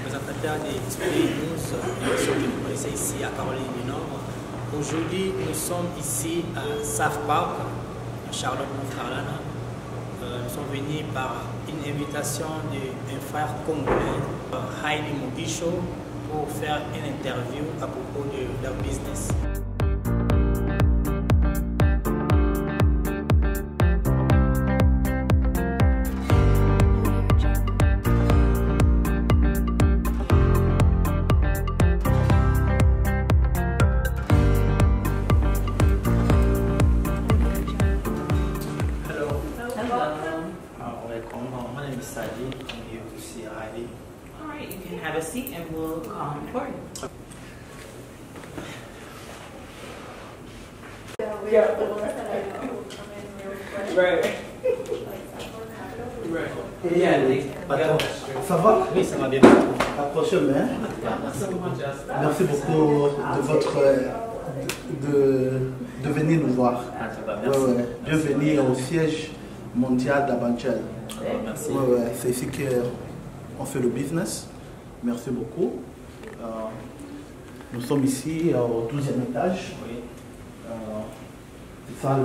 présentateur des Display News, que vous connaissez ici à Caroline du Nord. Aujourd'hui, nous sommes ici à South Park, à Charlotte, North Carolina. Nous sommes venus par une invitation d'un frère congolais, Heidi Mugisho, pour faire une interview à propos de leur business. My name is Sadi. I'm here to see Heidi. All right, you can have a seat and we'll record it. Ça va? Oui, ça va bien. Approchez-moi. Merci beaucoup de venir nous voir. Merci. Bienvenue au siège mondial d'Abanchel. Merci. C'est ici qu'on fait le business. Merci beaucoup. Nous sommes ici au 12e étage. Oui. C'est ça,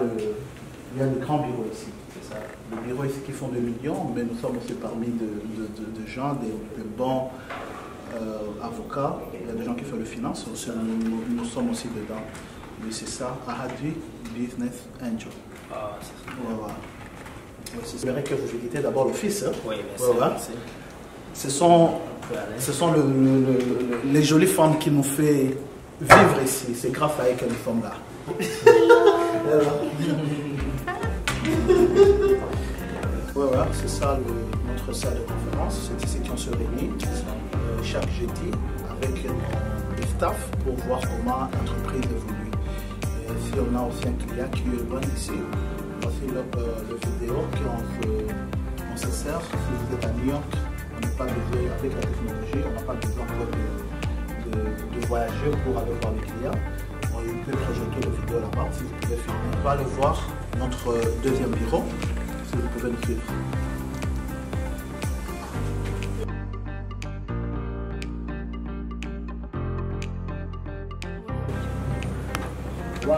il y a de grands bureaux ici. C'est ça. Les bureaux ici qui font des millions, mais nous sommes aussi parmi de gens, des bons avocats. Il y a des gens qui font le finance. Nous sommes aussi dedans. Mais c'est ça, Ahadi Business Angel. Ah, c'est ça. Voilà. J'aimerais que vous visitez d'abord l'office. Hein. Oui, merci. Voilà. Merci. Ce sont les jolies femmes qui nous font vivre ici. C'est grâce à elles que nous sommes là. Voilà, c'est ça notre salle de conférence. C'est ici qu'on se réunit chaque jeudi avec le staff pour voir comment l'entreprise évolue. Si on a aussi un client qui est loin d'ici, voici le vidéo qu'on se sert. Si vous êtes à New York, on n'est pas besoin, avec la technologie, on n'a pas besoin de voyager pour aller voir les clients. On peut projeter le vidéo là-bas si vous pouvez filmer. On va aller voir notre deuxième bureau, si vous pouvez nous suivre. Wow.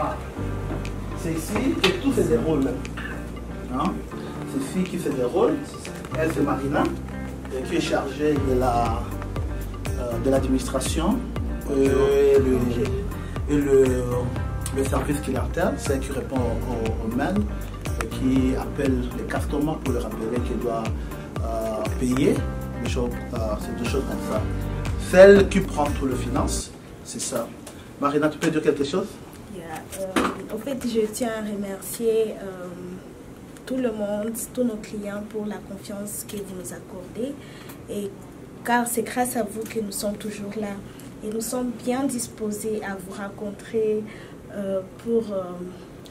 C'est ici que tout se déroule. Hein? C'est ici qui se déroule. Elle, c'est Marina, qui est chargée de l'administration et le service clientèle. C'est elle qui répond aux mails, qui appelle les customers pour leur rappeler qu'ils doivent payer. C'est deux choses comme ça. Celle qui prend tout le finance, c'est ça. Marina, tu peux dire quelque chose? En fait, je tiens à remercier tout le monde, tous nos clients pour la confiance que vous nous accordez. Car c'est grâce à vous que nous sommes toujours là. Et nous sommes bien disposés à vous rencontrer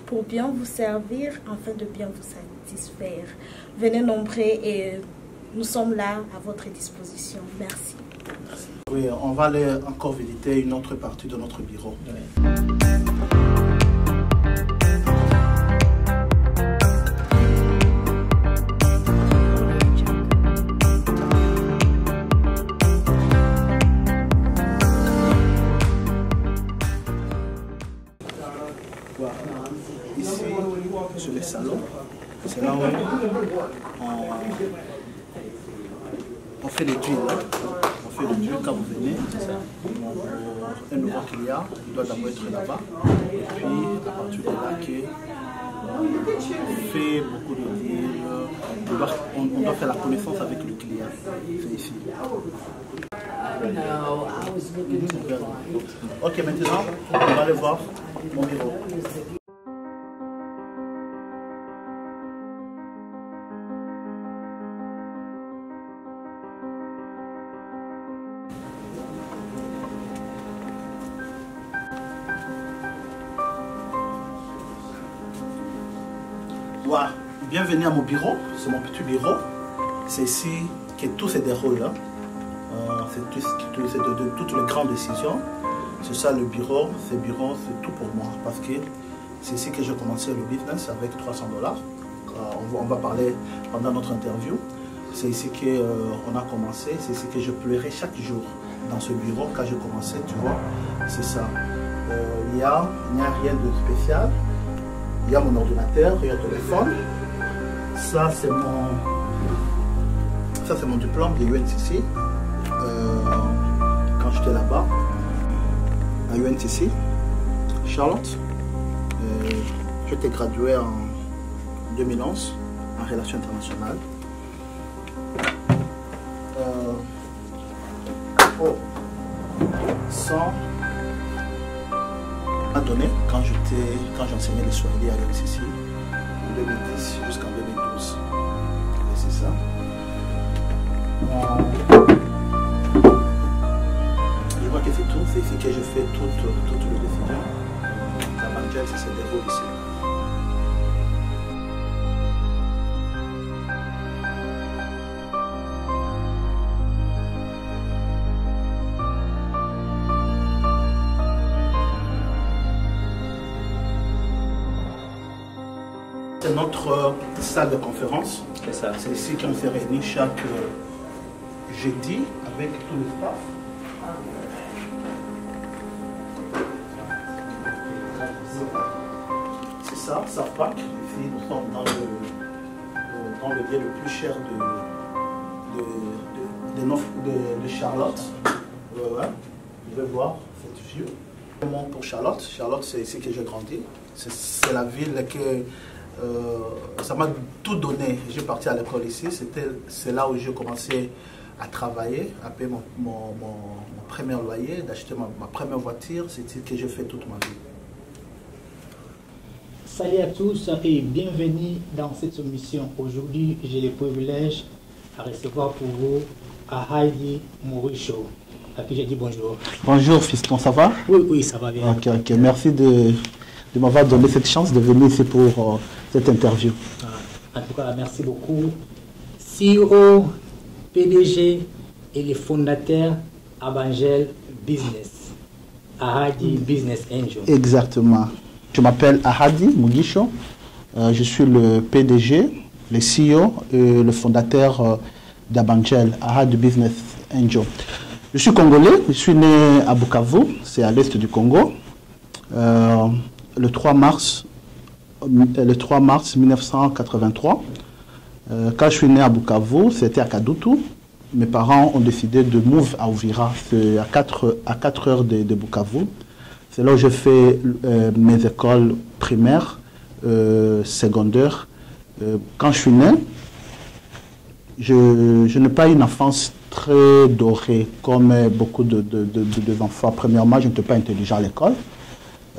pour bien vous servir, afin de bien vous satisfaire. Venez nombreux et nous sommes là à votre disposition. Merci. Merci. Oui, on va aller encore visiter une autre partie de notre bureau. Oui. Ici, sur les salons, c'est là où on fait les tuiles. On fait les tuiles quand vous venez. Un nouveau client, il doit d'abord être là-bas. Et puis, à partir de là, on fait beaucoup de deals. On doit faire la connaissance avec le client. C'est ici. Ok, maintenant, on va aller voir mon bureau. Wow. Bienvenue à mon bureau, c'est mon petit bureau. C'est ici que tout se déroule. C'est toutes les grandes décisions. C'est ça le bureau. Ce bureau, c'est tout pour moi parce que c'est ici que j'ai commencé le business avec $300. On va parler pendant notre interview. C'est ici qu'on a commencé, c'est ici que je pleurais chaque jour dans ce bureau quand je commençais, tu vois. C'est ça. Il n'y a rien de spécial. Il y a mon ordinateur, il y a le téléphone. Ça, c'est mon diplôme de UNTC. Quand j'étais là-bas, à UNTC, Charlotte. J'étais gradué en 2011 en relations internationales. Sans à donner quand j'enseignais les Swahili à l'UNCC en 2010 jusqu'en 2012. Et c'est ça. Je crois que c'est tout. C'est ici que je fais toutes les décisions. La banque, ça se déroule ici. C'est notre salle de conférence. C'est ça. C'est ici qu'on se réunit chaque jeudi avec tout le staff. C'est ça, SAFPAC. Ici, nous sommes dans le lieu le plus cher de Charlotte. Ouais. Vous pouvez voir cette vue. Pour Charlotte, c'est ici que j'ai grandi. C'est la ville que ça m'a tout donné. J'ai parti à l'école ici. C'est là où j'ai commencé à travailler, à payer mon premier loyer, d'acheter ma première voiture. C'est ce que j'ai fait toute ma vie. Salut à tous et bienvenue dans cette émission. Aujourd'hui, j'ai le privilège à recevoir pour vous Ahadi Morisho, à qui j'ai dit bonjour. Bonjour fiston, ça va? Oui, ça va bien. Ok. Merci de m'avoir donné cette chance de venir ici pour cette interview. En tout cas, merci beaucoup. CEO, PDG et le fondateur Abangel Business. Ahadi Business Angel. Exactement. Je m'appelle Ahadi Mugisho. Je suis le PDG, le CEO et le fondateur d'Abangel, Ahadi Business Angel. Je suis congolais. Je suis né à Bukavu, c'est à l'est du Congo. Le 3 mars 1983. Quand je suis né à Bukavu, c'était à Kadutu. Mes parents ont décidé de move à Uvira, c'est à 4 heures de Bukavu. C'est là où j'ai fait mes écoles primaires, secondaires. Quand je suis né, je n'ai pas eu une enfance très dorée comme beaucoup d'enfants. Premièrement, je n'étais pas intelligent à l'école.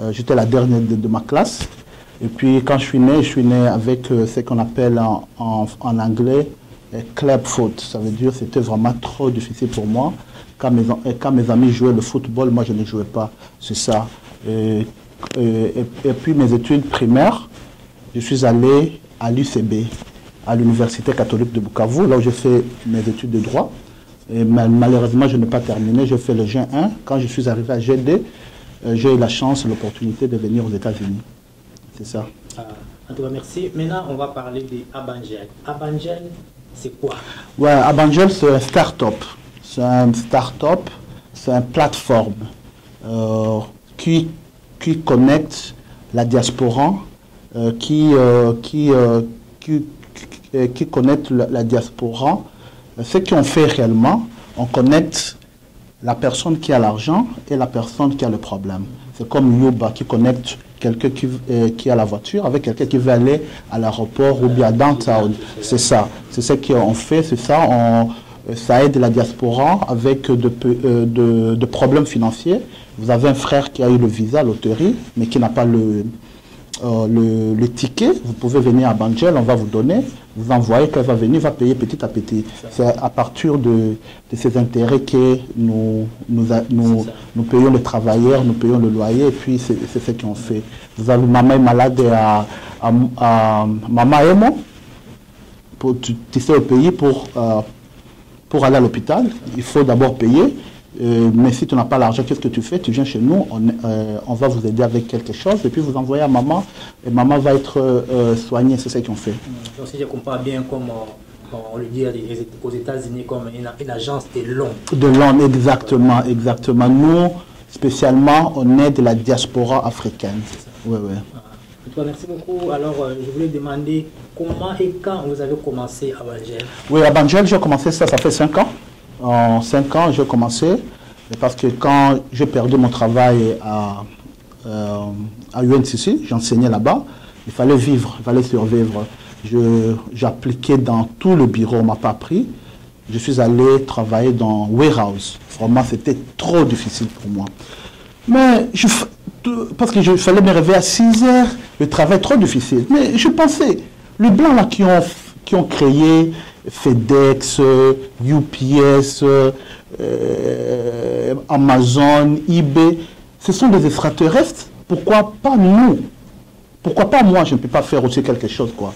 J'étais la dernière de ma classe. Et puis quand je suis né avec ce qu'on appelle en anglais club foot. Ça veut dire que c'était vraiment trop difficile pour moi. Quand mes amis jouaient le football, moi je ne jouais pas. C'est ça. Et puis mes études primaires, je suis allé à l'UCB, à l'Université catholique de Bukavu, là où j'ai fait mes études de droit. Et malheureusement, je n'ai pas terminé. J'ai fait le G1. Quand je suis arrivé à G2, j'ai eu la chance, l'opportunité de venir aux États-Unis. C'est ça. En tout cas, merci. Maintenant, on va parler d'Abangel. Abangel, c'est quoi? Ouais, Abangel, c'est un start-up. C'est un start-up, c'est une plateforme qui connecte la diaspora, qui connecte la diaspora. Ce qu'on fait réellement, on connecte la personne qui a l'argent et la personne qui a le problème. C'est comme Yuba qui connecte quelqu'un qui a la voiture avec quelqu'un qui veut aller à l'aéroport ou bien downtown. C'est ça. C'est ce qu'on fait, c'est ça. Ça aide la diaspora avec de problèmes financiers. Vous avez un frère qui a eu le visa, loterie, mais qui n'a pas le ticket. Vous pouvez venir à Abangel, on va vous donner. Vous envoyez, qu'elle va venir, va payer petit à petit. C'est à partir de ces intérêts que nous payons les travailleurs, nous payons le loyer, et puis c'est ce qu'on fait. Vous avez maman est malade à Maman Emo, tu sais au pays pour aller à l'hôpital, il faut d'abord payer. Mais si tu n'as pas l'argent, qu'est-ce que tu fais? Tu viens chez nous, on va vous aider avec quelque chose et puis vous envoyez à maman et maman va être soignée, c'est ce qu'on fait. Donc si je comprends bien, comme on le dit aux États-Unis comme une agence de l'homme. De l'homme, exactement, exactement. Nous, spécialement, on est de la diaspora africaine. Oui, oui. En tout cas, merci beaucoup. Alors, je voulais demander comment et quand vous avez commencé à Banjel? Oui, à Banjel, j'ai commencé ça fait 5 ans. En 5 ans, j'ai commencé. Parce que quand j'ai perdu mon travail à UNCC, j'enseignais là-bas, il fallait vivre, il fallait survivre. J'appliquais dans tout le bureau, on ne m'a pas pris. Je suis allé travailler dans Warehouse. Vraiment, c'était trop difficile pour moi. Mais, parce que fallait me réveiller à 6 heures, le travail trop difficile. Mais je pensais, les Blancs là qui ont créé FedEx, UPS, Amazon, eBay, ce sont des extraterrestres. Pourquoi pas nous? Pourquoi pas moi, je ne peux pas faire aussi quelque chose, quoi.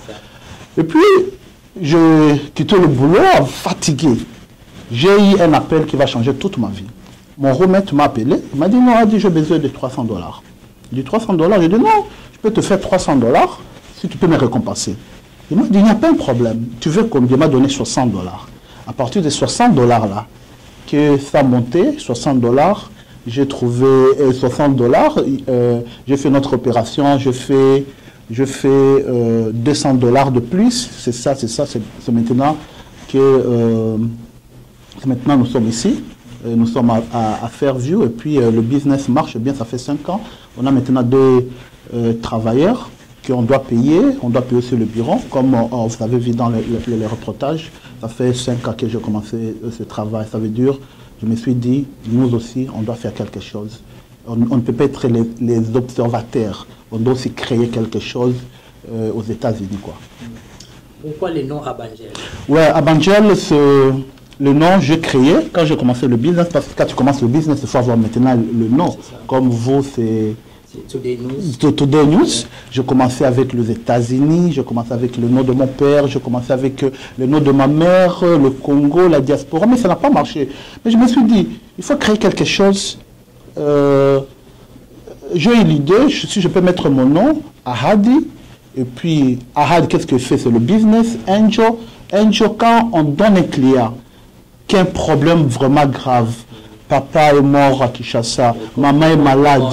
Et puis, je quittais le boulot fatigué. J'ai eu un appel qui va changer toute ma vie. Mon roommate m'a appelé, il m'a dit non, j'ai besoin de $300. Il dit $300, j'ai dit non, je peux te faire $300 si tu peux me récompenser. Il m'a dit il n'y a pas de problème, tu veux combien? Il m'a donné $60. À partir de $60 là, que ça montait, $60, j'ai trouvé $60, j'ai fait notre opération, je fais $200 de plus, c'est maintenant que maintenant nous sommes ici, nous sommes à Fairview et puis le business marche bien, ça fait 5 ans. On a maintenant 2 travailleurs qu'on doit payer, on doit payer aussi le bureau, comme vous avez vu dans les reportages, ça fait 5 ans que j'ai commencé ce travail, ça veut dire, je me suis dit, nous aussi, on doit faire quelque chose. On ne peut pas être les observateurs, on doit aussi créer quelque chose aux États-Unis, quoi. Pourquoi le nom à Banjel? Ouais, à Banjel, le nom, j'ai créé quand j'ai commencé le business, parce que quand tu commences le business, il faut avoir maintenant le nom. Comme vous, c'est Today News. Today News. Je commençais avec les États-Unis, je commençais avec le nom de mon père, je commençais avec le nom de ma mère, le Congo, la diaspora, mais ça n'a pas marché. Mais je me suis dit, il faut créer quelque chose. J'ai eu l'idée, si je peux mettre mon nom, Ahadi, et puis Ahadi, qu'est-ce que fait? C'est le business. Angel, quand on donne un client qui a un problème vraiment grave, papa est mort à Kinshasa, maman est malade,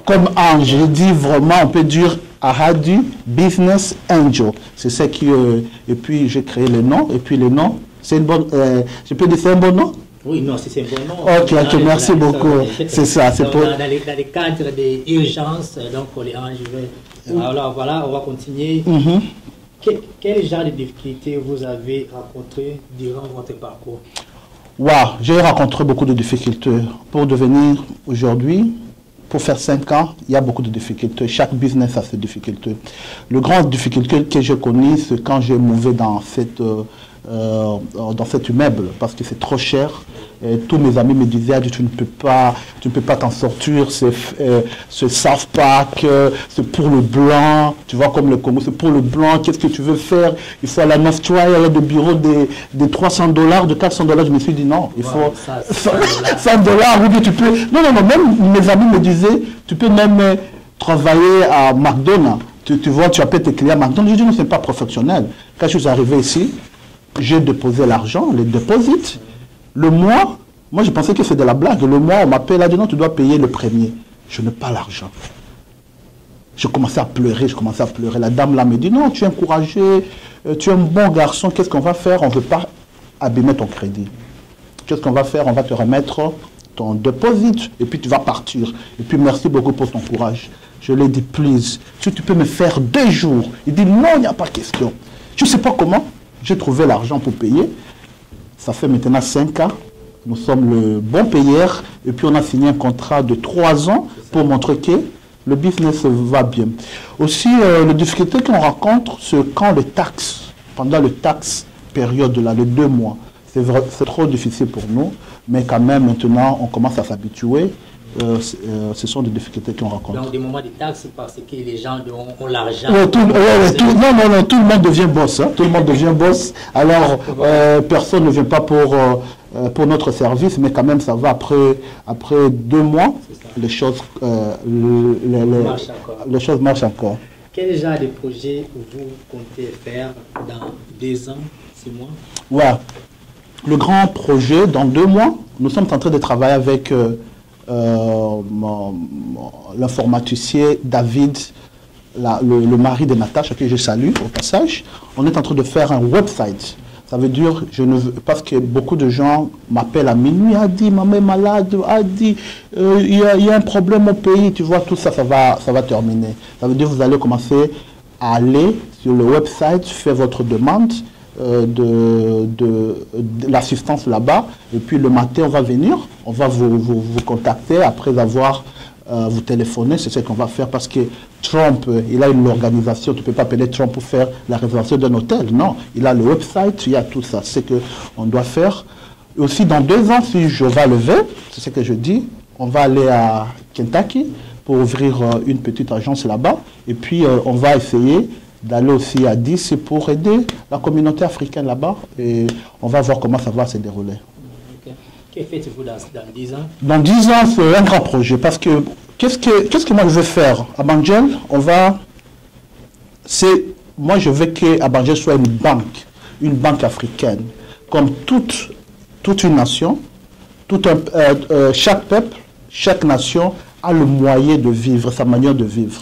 comme ange, je dis vraiment, on peut dire Ahadi Business Angel. C'est ça qui... et puis j'ai créé le nom, et puis le nom, c'est une bonne... je peux dire c'est un bon nom? Oui, non, c'est un bon nom. Ok, merci beaucoup. C'est ça, c'est pour... Dans les cadres d'urgence, donc pour les anges, alors voilà, on va continuer. Quel genre de difficultés vous avez rencontré durant votre parcours? Wow, j'ai rencontré beaucoup de difficultés. Pour devenir aujourd'hui, pour faire 5 ans, il y a beaucoup de difficultés. Chaque business a ses difficultés. Le grand difficulté que j'ai connu, c'est quand j'ai mouvé dans cet immeuble, parce que c'est trop cher. Et tous mes amis me disaient, tu ne peux pas t'en sortir, c'est South Park, c'est pour le blanc, tu vois, comme le Congo, c'est pour le blanc, qu'est-ce que tu veux faire? Il faut aller à North Troy, aller de bureau de $300, de $400. Je me suis dit non, il faut $100, ou bien tu peux... Non, même mes amis me disaient, tu peux même travailler à McDonald's, tu vois, tu appelles tes clients à McDonald's. Je dis non, ce n'est pas professionnel. Quand je suis arrivé ici, j'ai déposé l'argent, les deposits. Le mois, moi je pensais que c'est de la blague. Le mois, on m'appelle, là, dit non, tu dois payer le premier. Je n'ai pas l'argent. Je commençais à pleurer, La dame là me dit, non, tu es encouragé, tu es un bon garçon, qu'est-ce qu'on va faire? On ne veut pas abîmer ton crédit. Qu'est-ce qu'on va faire? On va te remettre ton deposit et puis tu vas partir. Et puis merci beaucoup pour ton courage. Je lui ai dit, please, si tu peux me faire 2 jours. Il dit, non, il n'y a pas question. Je ne sais pas comment. J'ai trouvé l'argent pour payer. Ça fait maintenant 5 ans. Nous sommes le bon payeur. Et puis on a signé un contrat de 3 ans pour montrer que le business va bien. Aussi, les difficultés qu'on rencontre, c'est quand les taxes, pendant le taxe période, là, les 2 mois, c'est trop difficile pour nous. Mais quand même, maintenant, on commence à s'habituer. Ce sont des difficultés qu'on rencontre. Donc, des moments de taxes parce que les gens ont l'argent. Non, tout le monde devient boss. Hein. Tout le monde devient boss. Alors, personne ne vient pas pour notre service, mais quand même, ça va après 2 mois, les choses marchent encore. Quel genre de projet vous comptez faire dans 2 ans, 6 mois? Ouais. Le grand projet, dans 2 mois, nous sommes en train de travailler avec l'informaticien David, le mari de Natacha, que je salue au passage. On est en train de faire un website. Ça veut dire, parce que beaucoup de gens m'appellent à minuit, a dit, maman est malade, a dit, il y a un problème au pays, tu vois, tout ça, ça va terminer. Ça veut dire, vous allez commencer à aller sur le website, faire votre demande de l'assistance là-bas, et puis le matin, on va venir, on va vous contacter après avoir vous téléphoner, c'est ce qu'on va faire parce que Trump, il a une organisation, tu ne peux pas appeler Trump pour faire la réservation d'un hôtel, non, il a le website, il y a tout ça, c'est ce qu'on doit faire. Et aussi dans 2 ans, si je vais lever, c'est ce que je dis, on va aller à Kentucky pour ouvrir une petite agence là-bas, et puis on va essayer d'aller aussi à 10 pour aider la communauté africaine là-bas, et on va voir comment ça va se dérouler. Que faites-vous dans 10 ans? Dans 10 ans, c'est un grand projet. Parce que, qu'est-ce que moi je veux faire? À Banjel, moi je veux qu'à Banjel soit une banque africaine. Comme toute une nation, chaque peuple, chaque nation a le moyen de vivre, sa manière de vivre.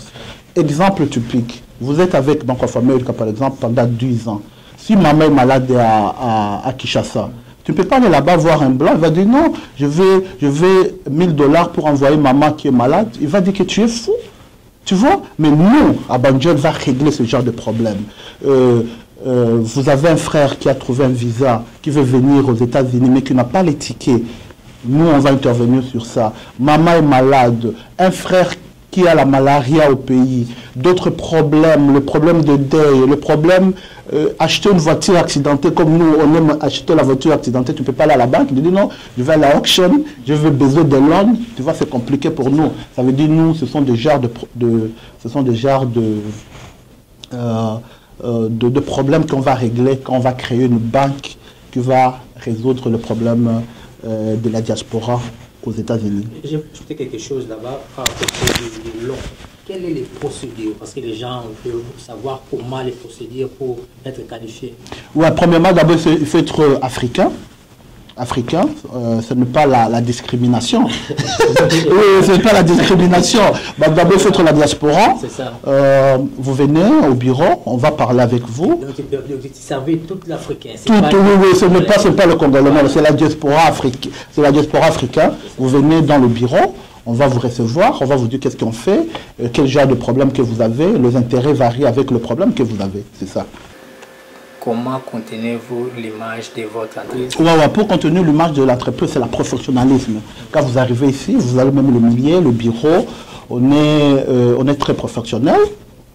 Exemple typique, vous êtes avec Bank of America par exemple pendant 10 ans. Si maman est malade à Kinshasa, tu ne peux pas aller là-bas voir un blanc, il va dire non, je veux $1000 pour envoyer maman qui est malade. Il va dire que tu es fou. Tu vois? Mais nous, à Banjel, va régler ce genre de problème. Vous avez un frère qui a trouvé un visa, qui veut venir aux États-Unis, mais qui n'a pas les tickets. Nous, on va intervenir sur ça. Maman est malade. Un frère qui a la malaria au pays. D'autres problèmes, le problème de deuil, le problème acheter une voiture accidentée, comme nous, on aime acheter la voiture accidentée, tu ne peux pas aller à la banque, tu dis non, je vais à la auction, je veux besoin de loan, tu vois, c'est compliqué pour nous. Ça veut dire, nous, ce sont des genres de problèmes qu'on va régler quand on va créer une banque qui va résoudre le problème de la diaspora aux États-Unis. J'ai ajouté quelque chose là-bas par rapport du long. Quelles sont les procédures? Parce que les gens veulent savoir comment les procédures pour être qualifiés. Ouais, premièrement, d'abord, il faut être africain. Africain, ce n'est pas la discrimination. Oui, ce n'est pas la discrimination. Bah, d'abord, il faut être la diaspora. C'est ça. Vous venez au bureau, on va parler avec vous. Donc, vous servez toute l'Africain. Oui, ce n'est pas le Congolais, c'est la diaspora africaine. C'est la diaspora africaine. Vous venez dans le bureau. On va vous recevoir, on va vous dire qu'est-ce qu'on fait, quel genre de problème que vous avez, les intérêts varient avec le problème que vous avez, c'est ça. Comment contenez-vous l'image de votre entreprise? Ouais, pour contenir l'image de l'entreprise, c'est le professionnalisme. Quand vous arrivez ici, vous allez même le milieu, le bureau, on est très professionnel.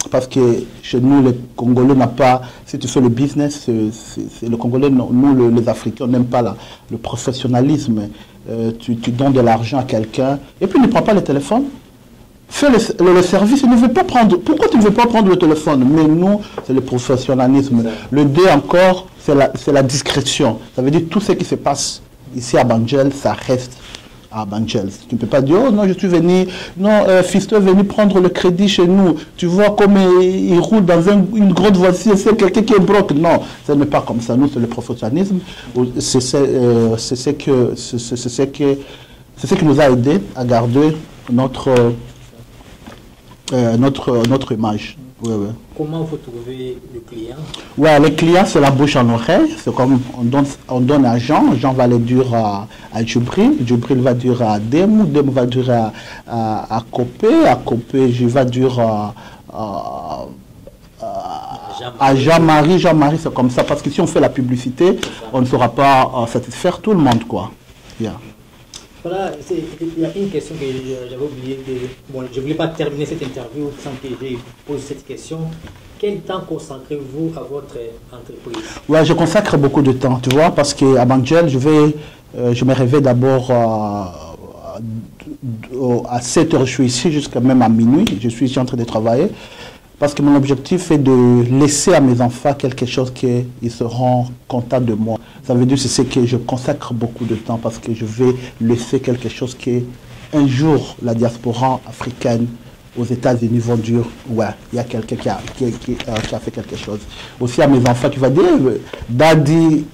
Parce que chez nous, les Congolais n'ont pas, si tu fais le business, le Congolais, nous les Africains, on n'aime pas le professionnalisme. Tu donnes de l'argent à quelqu'un et puis ne prends pas le téléphone. Fais le service, il ne veut pas prendre. Pourquoi tu ne veux pas prendre le téléphone? Mais nous, c'est le professionnalisme. Le D encore, c'est la discrétion. Ça veut dire tout ce qui se passe ici à Banjel, ça reste à Banjel. Tu ne peux pas dire, oh non, je suis venu, non, Fisto est venu prendre le crédit chez nous. Tu vois comme il roule dans une grande voiture, c'est quelqu'un qui est broke. Non, ce n'est pas comme ça. Nous, c'est le professionnalisme. C'est ce qui nous a aidé à garder notre image. Ouais, ouais. Comment vous trouvez le client? Ouais, le client, c'est la bouche en oreille. C'est comme on donne à Jean. Jean va le dire à Djibril. Djibril va dire à Dem. Dem va dire à Copé. À Copé, je vais dire à Jean-Marie. Jean-Marie, c'est comme ça. Parce que si on fait la publicité, on ne saura pas satisfaire tout le monde, quoi. Yeah. Voilà, il y a une question que j'avais oublié. Bon, je ne voulais pas terminer cette interview sans que j'ai posé cette question. Quel temps consacrez-vous à votre entreprise? Ouais, je consacre beaucoup de temps, tu vois, parce qu'à Banjel, je me réveille d'abord à 7 h, je suis ici jusqu'à même à minuit. Je suis ici en train de travailler. Parce que mon objectif est de laisser à mes enfants quelque chose qu'ils seront contents de moi. Ça veut dire que c'est que je consacre beaucoup de temps parce que je vais laisser quelque chose qui est un jour la diaspora africaine aux États-Unis vont dire, ouais, il y a quelqu'un qui a fait quelque chose. Aussi à mes enfants qui vont dire, Daddy,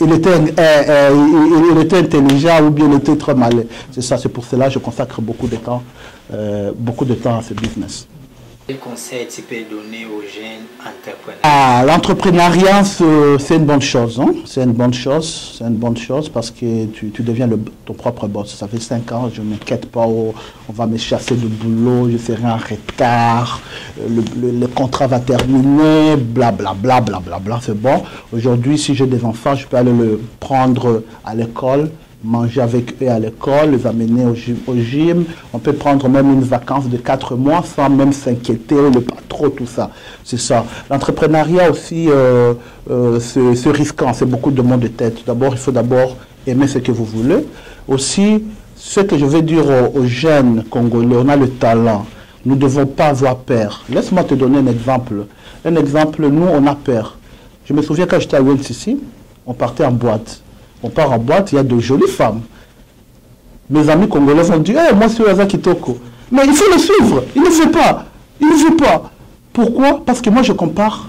il était intelligent ou bien il était trop malin. C'est ça, c'est pour cela que je consacre beaucoup de temps à ce business. Quel conseil tu peux donner aux jeunes entrepreneurs? Ah, l'entrepreneuriat, c'est une bonne chose. Hein? C'est une bonne chose parce que tu deviens ton propre boss. Ça fait 5 ans, je ne m'inquiète pas, on va me chasser du boulot, je serai en retard, le contrat va terminer, blablabla, blablabla, c'est bon. Aujourd'hui, si j'ai des enfants, je peux aller le prendre à l'école, manger avec eux à l'école, les amener au gym. On peut prendre même une vacance de 4 mois sans même s'inquiéter, le patron, tout ça. C'est ça. L'entrepreneuriat aussi, c'est risquant, c'est beaucoup de monde de tête. D'abord, il faut d'abord aimer ce que vous voulez. Aussi, ce que je veux dire aux jeunes Congolais, on a le talent. Nous ne devons pas avoir peur. Laisse-moi te donner un exemple. Un exemple, nous, on a peur. Je me souviens quand j'étais à UNCC, on partait en boîte. On part en boîte, il y a de jolies femmes. Mes amis congolais vont dire, hey, moi c'est Oza Kitoko. Mais il faut le suivre. Il ne fait pas. Il ne fait pas. Pourquoi? Parce que moi je compare.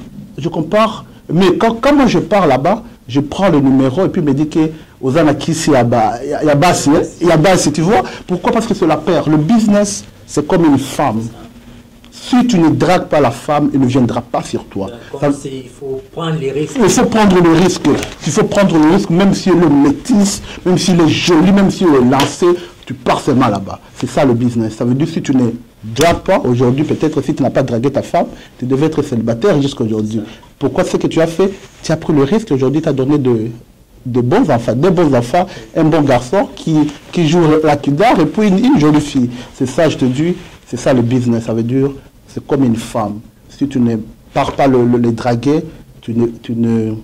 Mais quand moi je pars là-bas, je prends le numéro et puis me dis que Ozana Kisi, il y a Bassi, tu vois? Pourquoi? Parce que c'est la paire. Le business, c'est comme une femme. Si tu ne dragues pas la femme, elle ne viendra pas sur toi. Il faut prendre les risques. Il faut prendre le risque. Il faut prendre le risque, même si elle est métisse, même s'il est joli, même s'il est lancé, tu pars seulement là-bas. C'est ça le business. Ça veut dire que si tu ne dragues pas, aujourd'hui, peut-être si tu n'as pas dragué ta femme, tu devais être célibataire jusqu'à aujourd'hui. Pourquoi ce que tu as fait? Tu as pris le risque. Aujourd'hui, tu as donné de bons enfants, un bon garçon qui joue la kidar et puis une jolie fille. C'est ça, je te dis, c'est ça le business. Ça veut dire c'est comme une femme. Si tu ne pars pas les draguer, tu ne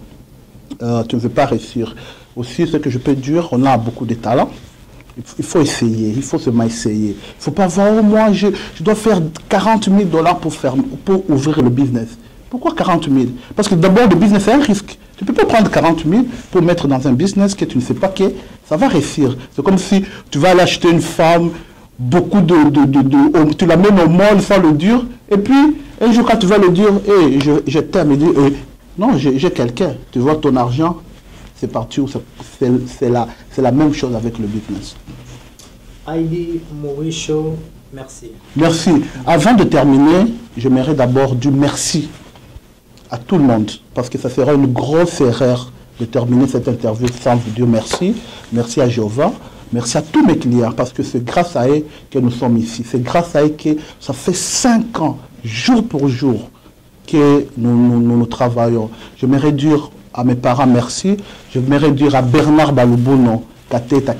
veux pas réussir. Aussi, ce que je peux dire, on a beaucoup de talent. Il faut essayer, il faut seulement essayer. Il ne faut pas voir, oh, moi, je dois faire 40 000 $ pour ouvrir le business. Pourquoi 40 000? Parce que d'abord, le business, c'est un risque. Tu ne peux pas prendre 40 000 pour mettre dans un business que tu ne sais pas que ça va réussir. C'est comme si tu vas aller acheter une femme, tu la mets au mall sans le dire, et puis un jour quand tu vas le dire, hey, je t'aime, il dit, hey, non, j'ai quelqu'un, tu vois ton argent, c'est parti, c'est la même chose avec le business. Heidi Morisho, merci. Merci. Avant de terminer, j'aimerais d'abord dire merci à tout le monde, parce que ça sera une grosse erreur de terminer cette interview sans vous dire merci. Merci à Jéhovah. Merci à tous mes clients, parce que c'est grâce à eux que nous sommes ici. C'est grâce à eux que ça fait 5 ans, jour pour jour, que nous travaillons. J'aimerais dire à mes parents merci. J'aimerais dire à Bernard Balubuno, Kateta,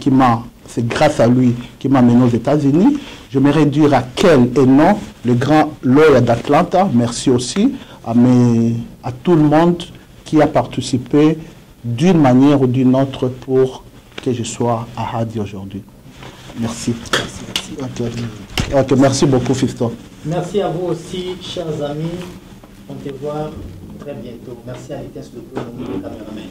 c'est grâce à lui qui m'a mené aux États-Unis. J'aimerais dire à Kel et non, le grand lawyer d'Atlanta, merci aussi. À tout le monde qui a participé d'une manière ou d'une autre pour que je sois à Hadi aujourd'hui. Merci. Ok, merci beaucoup, Fiston. Merci à vous aussi, chers amis. On te voit très bientôt. Merci à l'ITES, le caméraman.